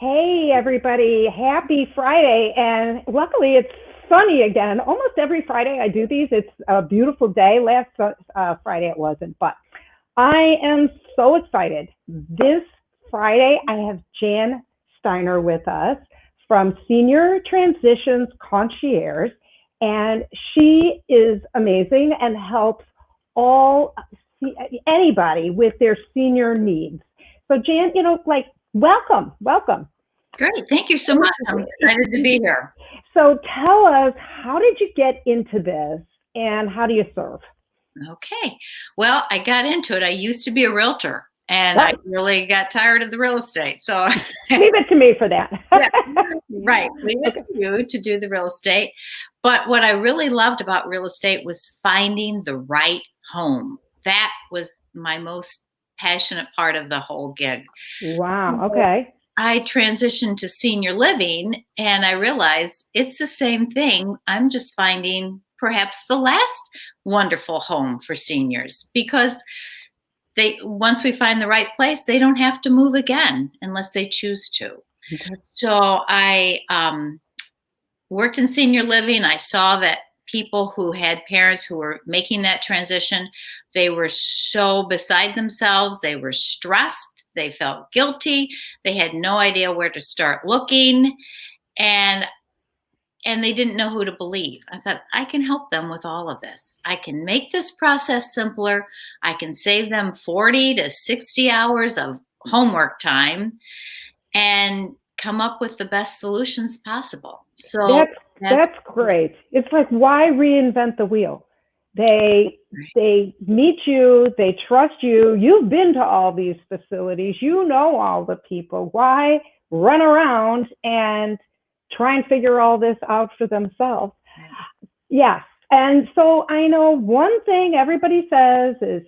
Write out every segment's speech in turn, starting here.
Hey, everybody. Happy Friday. And luckily, it's sunny again. Almost every Friday I do these. It's a beautiful day. Last Friday it wasn't, but I am so excited. This Friday, I have Jan Steiner with us from Senior Transitions Concierge, and she is amazing and helps all anybody with their senior needs. So, Jan, welcome. Great. Thank you so much. I'm excited to be here. So tell us, how did you get into this and how do you serve? Okay. Well, I got into it. I used to be a realtor and I Right. really got tired of the real estate. So, Leave it to me for that. yeah, right. Leave it Okay. to you to do the real estate. But what I really loved about real estate was finding the right home. That was my most passionate part of the whole gig. Wow. Okay. I transitioned to senior living and I realized it's the same thing. I'm just finding perhaps the last wonderful home for seniors because they once we find the right place, they don't have to move again unless they choose to. Okay. So I worked in senior living. I saw that people who had parents who were making that transition, they were so beside themselves. They were stressed. They felt guilty. They had no idea where to start looking. And they didn't know who to believe. I thought, I can help them with all of this. I can make this process simpler. I can save them 40 to 60 hours of homework time and come up with the best solutions possible. So That's that's that's great. It's like, why reinvent the wheel? They meet you, they trust you. You've been to all these facilities. You know all the people. Why run around and try and figure all this out for themselves? Yes. And so I know one thing everybody says is,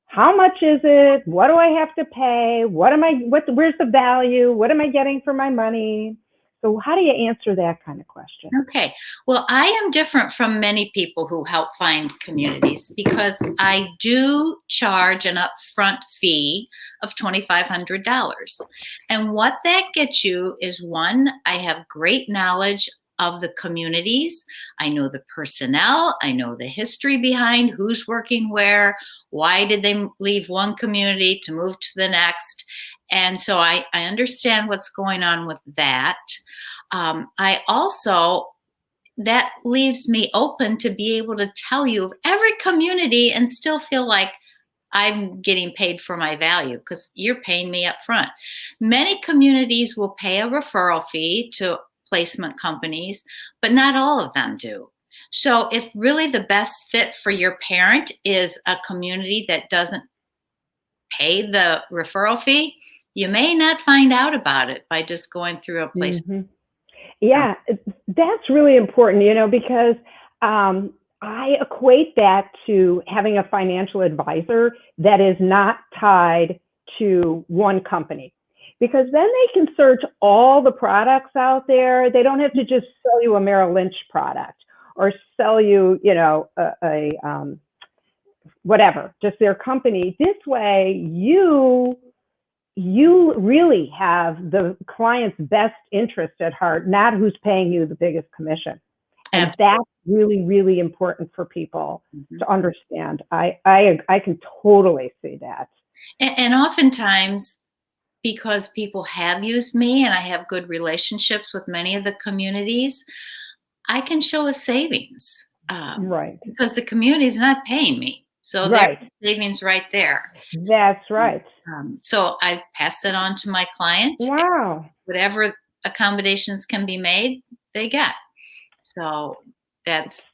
how much is it? What do I have to pay? Where's the value? What am I getting for my money? So how do you answer that kind of question? okay. Well, I am different from many people who help find communities because I do charge an upfront fee of $2,500. And what that gets you is one, I have great knowledge of the communities. I know the personnel, I know the history behind who's working where, why did they leave one community to move to the next. And so I understand what's going on with that. I also, that leaves me open to be able to tell you of every community and still feel like I'm getting paid for my value because you're paying me up front. Many communities will pay a referral fee to placement companies, but not all of them do. So if really the best fit for your parent is a community that doesn't pay the referral fee, you may not find out about it by just going through a placement. Hmm. Yeah, that's really important, because I equate that to having a financial advisor that is not tied to one company. Because then they can search all the products out there. They don't have to just sell you a Merrill Lynch product or sell you, whatever, just their company. This way, you really have the client's best interest at heart, not who's paying you the biggest commission. And that's really, really important for people to understand. I can totally see that. And oftentimes, because people have used me and I have good relationships with many of the communities, I can show a savings Right. because the community is not paying me. So there's Right. savings right there. That's right. So I pass it on to my client. Wow. Whatever accommodations can be made, they get. So that's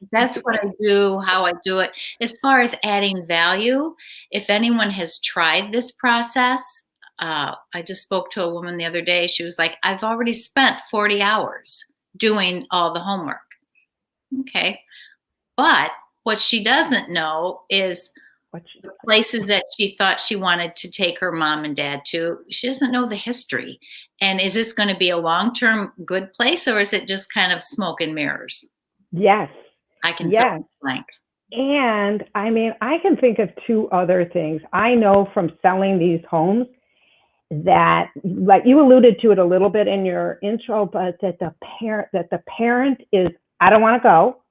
what I do, how I do it. As far as adding value, if anyone has tried this process, I just spoke to a woman the other day. She was like, I've already spent 40 hours doing all the homework. Okay. But what she doesn't know is the places that she thought she wanted to take her mom and dad to. She doesn't know the history. And is this going to be a long-term good place or is it just kind of smoke and mirrors? Yes. I can fill Yes. in the blank. And I mean, I can think of two other things. I know from selling these homes, that, like you alluded to it a little bit in your intro, but that the parent is, I don't want to go,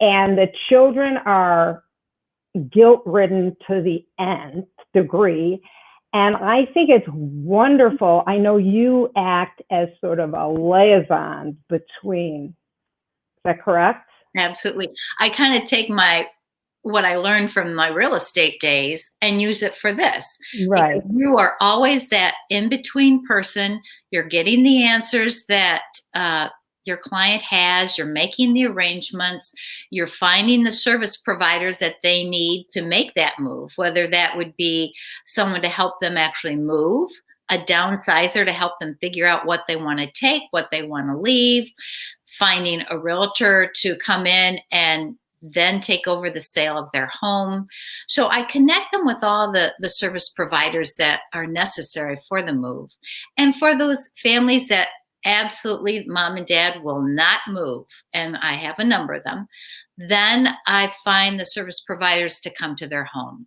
and the children are guilt-ridden to the nth degree. And I think it's wonderful. I know you act as sort of a liaison between. Is that correct? Absolutely. I kind of take what I learned from my real estate days and use it for this. Right. Because you are always that in-between person. You're getting the answers that your client has. You're making the arrangements. You're finding the service providers that they need to make that move, whether that would be someone to help them actually move, a downsizer to help them figure out what they want to take, what they want to leave, finding a realtor to come in and then take over the sale of their home. So I connect them with all the service providers that are necessary for the move. And for those families that absolutely mom and dad will not move, and I have a number of them, then I find the service providers to come to their home.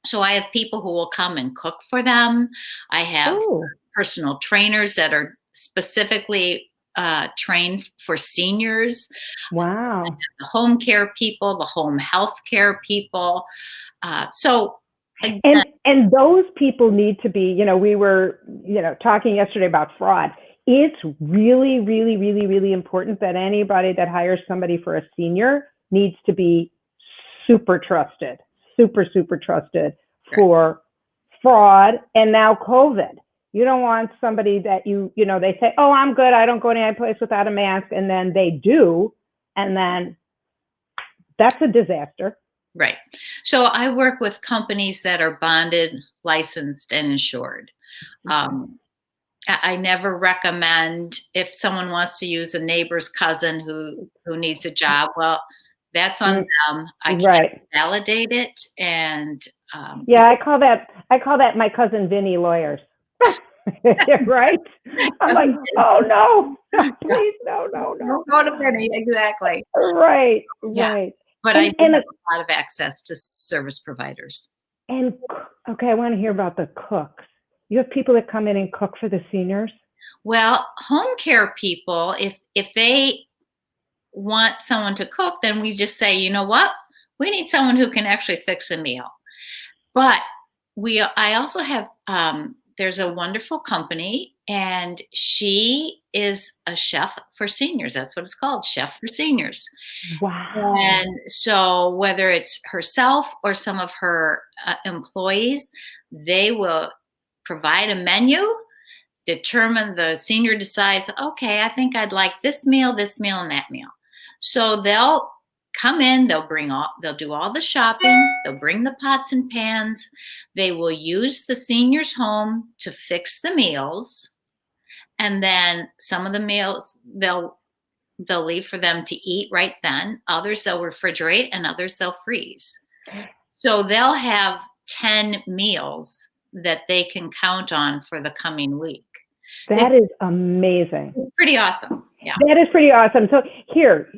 So I have people who will come and cook for them. I have personal trainers that are specifically trained for seniors. Wow. The home care people, the home health care people. So again, and those people need to be, we were, talking yesterday about fraud. It's really, really, really, really important that anybody that hires somebody for a senior needs to be super trusted, super, super trusted for fraud and now COVID. You don't want somebody that they say, oh, I'm good, I don't go to any place without a mask, and then they do, and then that's a disaster. Right. So I work with companies that are bonded, licensed, and insured. I never recommend if someone wants to use a neighbor's cousin who needs a job. Well, that's on them. I can't validate it. And I call that my cousin Vinny lawyers. Right? I'm like, oh no, please, no. Don't go to Vinny, exactly. Right. But I do have a lot of access to service providers. And okay, I want to hear about the cooks. You have people that come in and cook for the seniors? Well, home care people, if they want someone to cook, then we just say, you know what? We need someone who can actually fix a meal. But I also have, there's a wonderful company, and she is a chef for seniors. That's what it's called, Chef for Seniors. Wow. And so whether it's herself or some of her employees, they will provide a menu, determine, the senior decides, okay, I think I'd like this meal, and that meal. So they'll come in, they'll do all the shopping, they'll bring the pots and pans, they will use the senior's home to fix the meals, and then some of the meals they'll leave for them to eat right then. Others they'll refrigerate, and others they'll freeze. So they'll have 10 meals that they can count on for the coming week. That is amazing. It's pretty awesome. Yeah. That is pretty awesome. So here,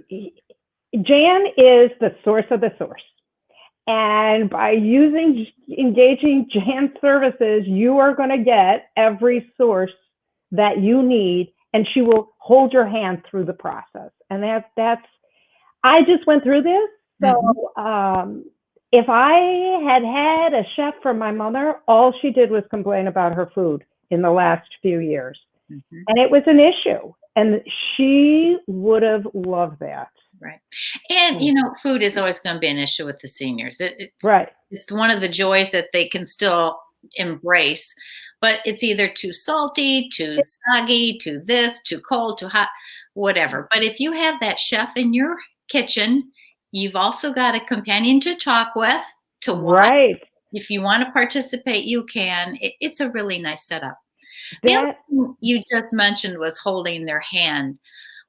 Jan is the source of the source. And by engaging Jan's services, you are going to get every source that you need, and she will hold your hand through the process. And I just went through this. So if I had a chef for my mother, all she did was complain about her food in the last few years. And it was an issue. And she would have loved that. Right. And, food is always going to be an issue with the seniors. It's one of the joys that they can still embrace, but it's either too salty, too soggy, too this, too cold, too hot, whatever. But if you have that chef in your kitchen, you've also got a companion to talk with, to watch. Right. If you want to participate, you can. It's a really nice setup. The other thing you just mentioned was holding their hand.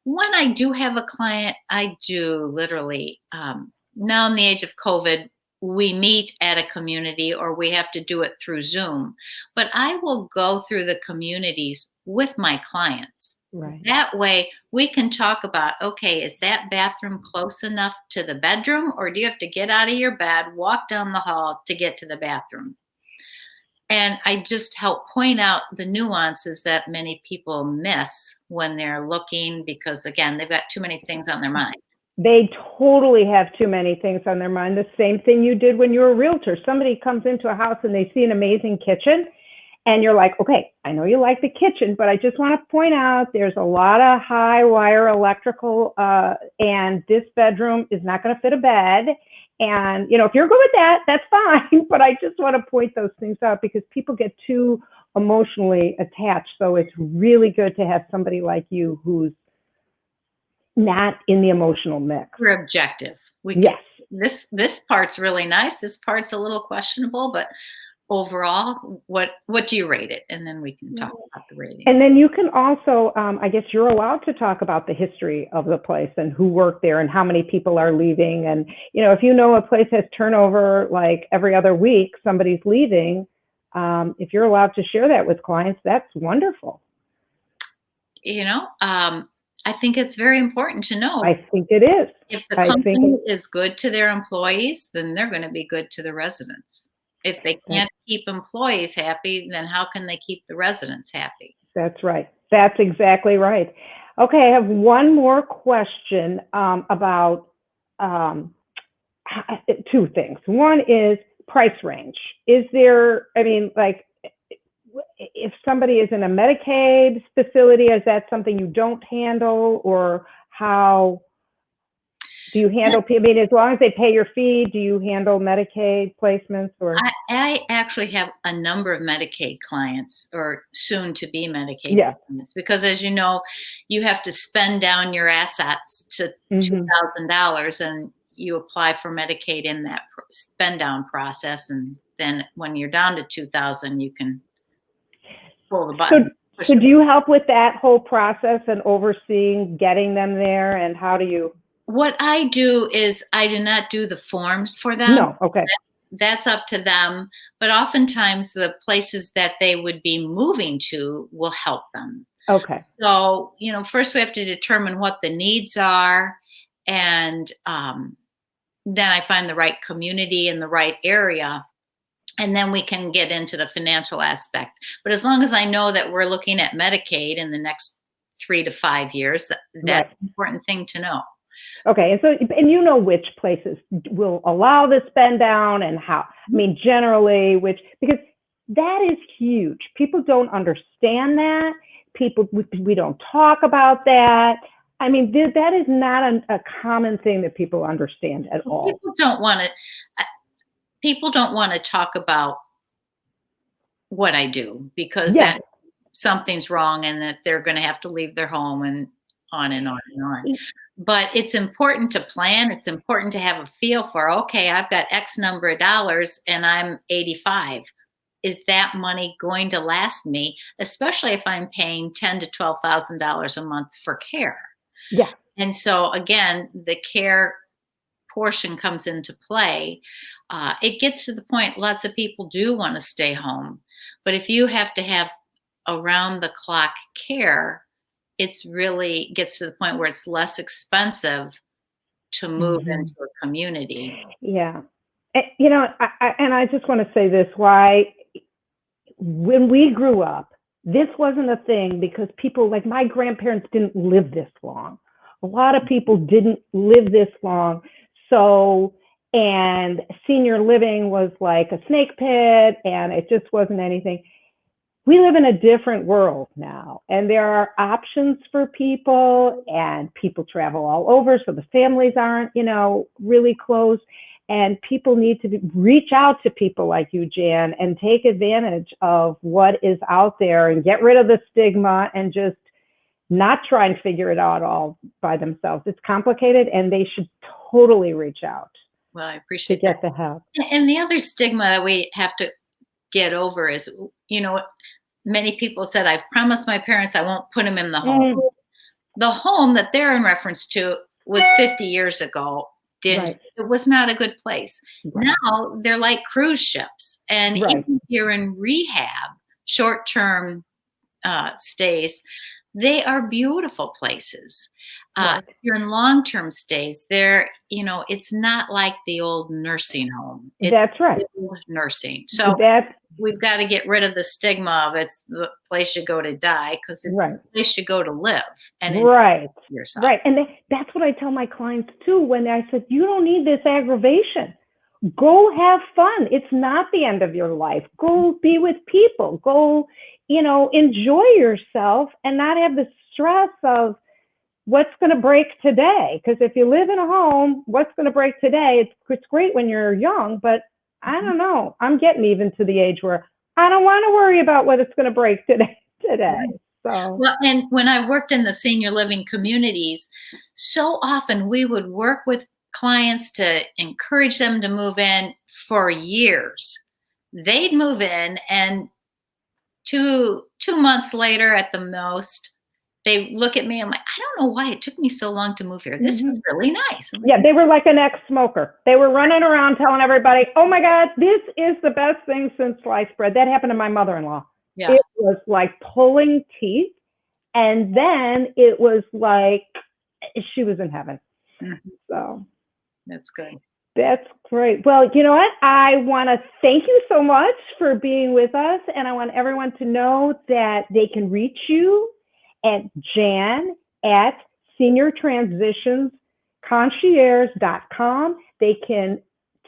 When I do have a client, I do literally, now in the age of COVID, we meet at a community or we have to do it through Zoom, but I will go through the communities with my clients. Right. That way we can talk about, okay, is that bathroom close enough to the bedroom, or do you have to get out of your bed, walk down the hall to get to the bathroom? And I just help point out the nuances that many people miss when they're looking, because again, they've got too many things on their mind. They totally have too many things on their mind. The same thing you did when you were a realtor. Somebody comes into a house and they see an amazing kitchen, and you're like, okay, I know you like the kitchen, but I just want to point out there's a lot of high wire electrical, and this bedroom is not going to fit a bed. And, if you're good with that, that's fine. But I just want to point those things out because people get too emotionally attached. So it's really good to have somebody like you who's not in the emotional mix. We're objective. Yes. This part's really nice. This part's a little questionable, but overall, what do you rate it? And then we can talk about the ratings. And then you can also, I guess you're allowed to talk about the history of the place and who worked there and how many people are leaving. And, if you know a place has turnover like every other week, somebody's leaving, if you're allowed to share that with clients, that's wonderful. I think it's very important to know. I think it is. If the company is good to their employees, then they're going to be good to the residents. If they can't keep employees happy, then how can they keep the residents happy? That's right. That's exactly right. Okay, I have one more question about two things. One is price range. Is there, if somebody is in a Medicaid facility, is that something you don't handle, or how do you handle? As long as they pay your fee, do you handle Medicaid placements? Or I actually have a number of Medicaid clients, or soon to be Medicaid clients, because as you know, you have to spend down your assets to $2,000, and you apply for Medicaid in that spend down process, and then when you're down to $2,000, you can pull the button. So do you help with that whole process and overseeing getting them there? And how do you? What I do is I do not do the forms for them. No, okay. That's up to them. But oftentimes the places that they would be moving to will help them. Okay. So, first we have to determine what the needs are. And then I find the right community in the right area. And then we can get into the financial aspect. But as long as I know that we're looking at Medicaid in the next 3 to 5 years, that's an important thing to know. Okay. And which places will allow the spend down and how, generally, because that is huge. People don't understand that. We don't talk about that. That is not a common thing that people understand at all. People don't want to talk about what I do, because that something's wrong and that they're going to have to leave their home and on and on and on. But it's important to plan. It's important to have a feel for, okay, I've got X number of dollars and I'm 85. Is that money going to last me, especially if I'm paying $10,000 to $12,000 a month for care? Yeah. And so again, the care portion comes into play. It gets to the point lots of people do want to stay home, but if you have to have around the clock care, it's really gets to the point where it's less expensive to move into a community. Yeah. I just want to say this, why when we grew up, this wasn't a thing, because people like my grandparents didn't live this long. A lot of people didn't live this long. So, and senior living was like a snake pit, and it just wasn't anything. We live in a different world now, and there are options for people, and people travel all over, so the families aren't, really close, and people need to reach out to people like you, Jan, and take advantage of what is out there and get rid of the stigma and just not try and figure it out all by themselves. It's complicated, and they should totally reach out. Well, I appreciate to get the help. And the other stigma that we have to get over is, many people said, I've promised my parents I won't put them in the home. The home that they're in reference to was 50 years ago. It was not a good place. Now they're like cruise ships. And even if you're in rehab, short-term stays, they are beautiful places. Right. If you're in long-term stays, it's not like the old nursing home. It's That's right. skilled nursing. So That's we've got to get rid of the stigma of it's the place you go to die, because it's right. the place you go to live and enjoy Right. yourself. Right. And that's what I tell my clients too when I said, you don't need this aggravation. Go have fun. It's not the end of your life. Go be with people. Go, enjoy yourself and not have the stress of what's going to break today. Because if you live in a home, what's going to break today? It's great when you're young, but I don't know. I'm getting even to the age where I don't want to worry about what it's going to break today. So Well, and when I worked in the senior living communities, so often we would work with clients to encourage them to move in for years. They'd move in, and two months later at the most, they look at me. I'm like, I don't know why it took me so long to move here. This is really nice. I'm like, yeah, they were like an ex-smoker. They were running around telling everybody, oh my God, this is the best thing since sliced bread. That happened to my mother-in-law. yeah. It was like pulling teeth. And then it was like she was in heaven. Mhm. So That's good. that's great. Well, you know what? I want to thank you so much for being with us. And I want everyone to know that they can reach you at Jan at seniortransitionsconcierge.com. They can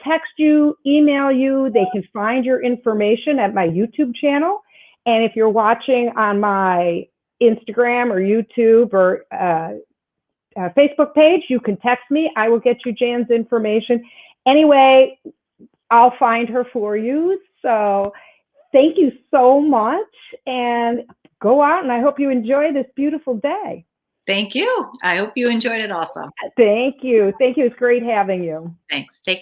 text you, email you. They can find your information at my YouTube channel. And if you're watching on my Instagram or YouTube or Facebook page, you can text me. I will get you Jan's information. Anyway, I'll find her for you. So thank you so much, and go out, and I hope you enjoy this beautiful day. Thank you. I hope you enjoyed it also. Thank you. Thank you. It's great having you. Thanks. Take care.